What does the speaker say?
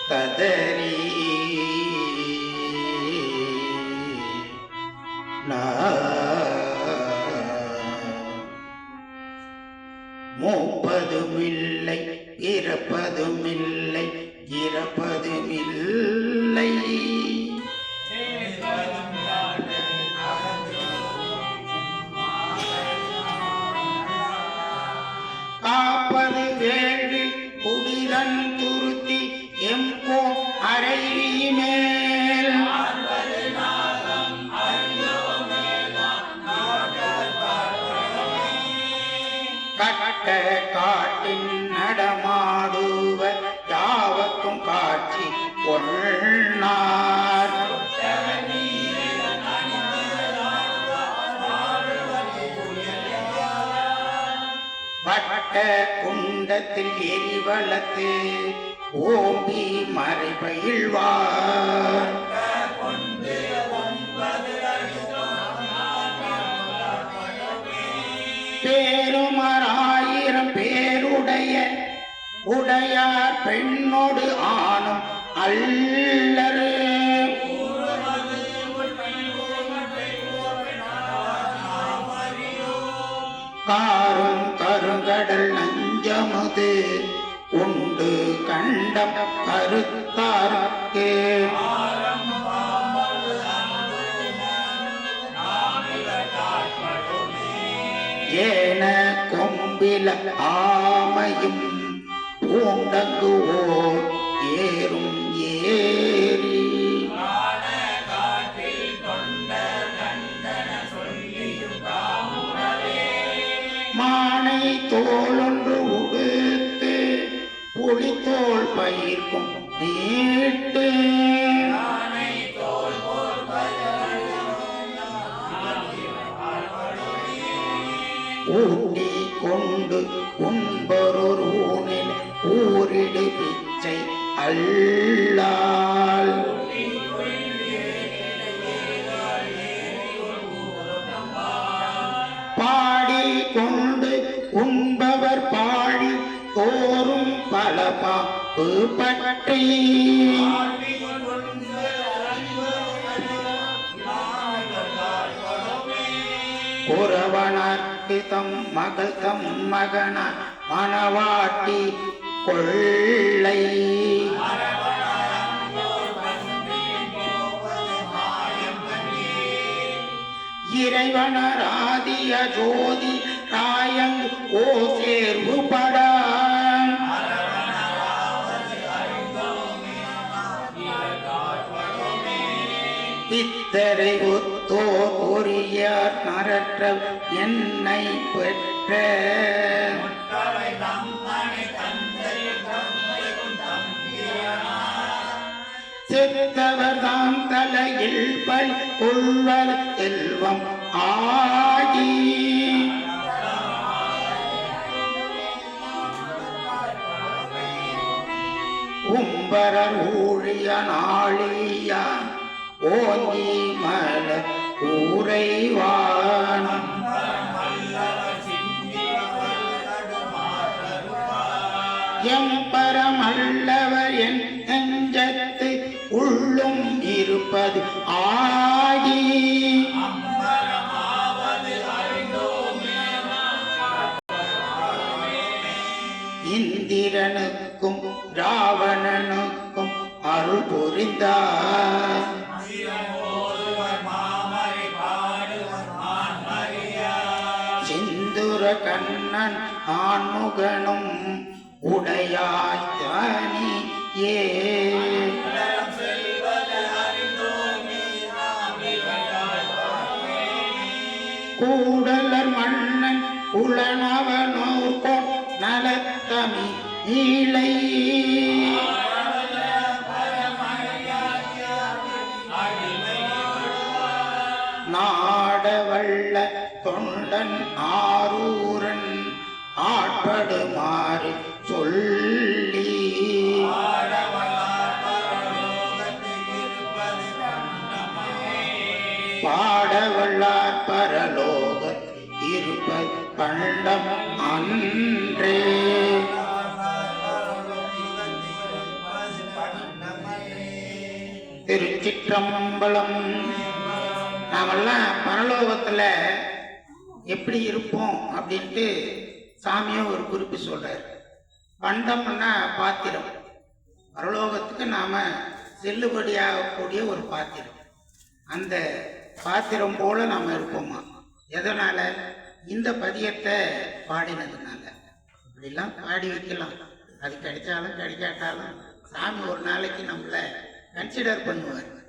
கதறி மூப்பதுமில்லை இறப்பதுமில்லை இறப்பதுமில்லை காப்பது வேள்வி குடிதன் துருத்தி எம்போ அரை மேல் கட்ட காட்டின் நடமாடுவர் யாவக்கும் காட்சி கொள்ளார் பட்ட குண்டத்தில் எரிவளத்து ஓம்பி மறைபயில்வார் பேருமராயிரம் பேருடைய உடையார் பெண்ணோடு ஆணும் அல்லரு காரும் கருங்கடல் நஞ்சமுது உண்டு கண்டம் கருத்தார்க்கு ஏன கொம்பில ஆமையும் பூண்டங்குவோர் ஏறும் ஏறி மானை தோளொன்று உடுத்து புலித்தோல் பயிர்க்கும் நீட்டு ஊட்டி கொண்டு உண்பொரு ஊனில் ஊரிடு பிச்சை அல்லால் பாடி கொண்டு உண்பவர் பாடி தோறும் பல பாப்பு பற்றி குறவனார்க்கு தம் மகள் தம் மகனார் மணவாட்டி கொள்ளை இறைவனராதிய ஜோதி ராயங்கு ஓ சேர்வு படா பித்தரை ஒத்தோர் ஒரியார் நரற்ற என்னை பெற்ற செத்தவர் தாம் தலையில் பல் கொள்வர் செல்வம் ஆகி உம்பரர் ஊழிய நாளியா ஓங்கி மல ஊரைவான் எம்பரமல்லவர் என் நெஞ்சத்து உள்ளும் இருப்பது ஆகி இந்திரனுக்கும் ராவணனுக்கும் அருள் புரிந்தார் சிந்துர கண்ணன் ஆண்முகனும் உடையாய் ஏ கூடலர் மன்னன் உளனவனோர் நலத்தமி ஈழை நாடவள்ள தொண்டன் ஆரூரன் ஆட்படுமாறு சொல்லி பா பரலோகத் இருப்ப பண்டம் அன்றே. திருச்சிற்றம்பலம். நாமெல்லாம் பரலோகத்துல எப்படி இருப்போம் அப்படின்ட்டு சாமியும் ஒரு குறிப்பு சொல்றாரு. பண்டம்னா பாத்திரம். பரலோகத்துக்கு நாம செல்லுபடியாகக்கூடிய ஒரு பாத்திரம். அந்த பாத்திரம் போல நாம இருப்போமா? எதனால? இந்த பதியத்தை பாடினதுனால. இப்படிலாம் பாடி வைக்கலாம். அது கிடைச்சாலும் கிடைக்காட்டாலும் சாமி ஒரு நாளைக்கு நம்மளை கன்சிடர் பண்ணுவார்.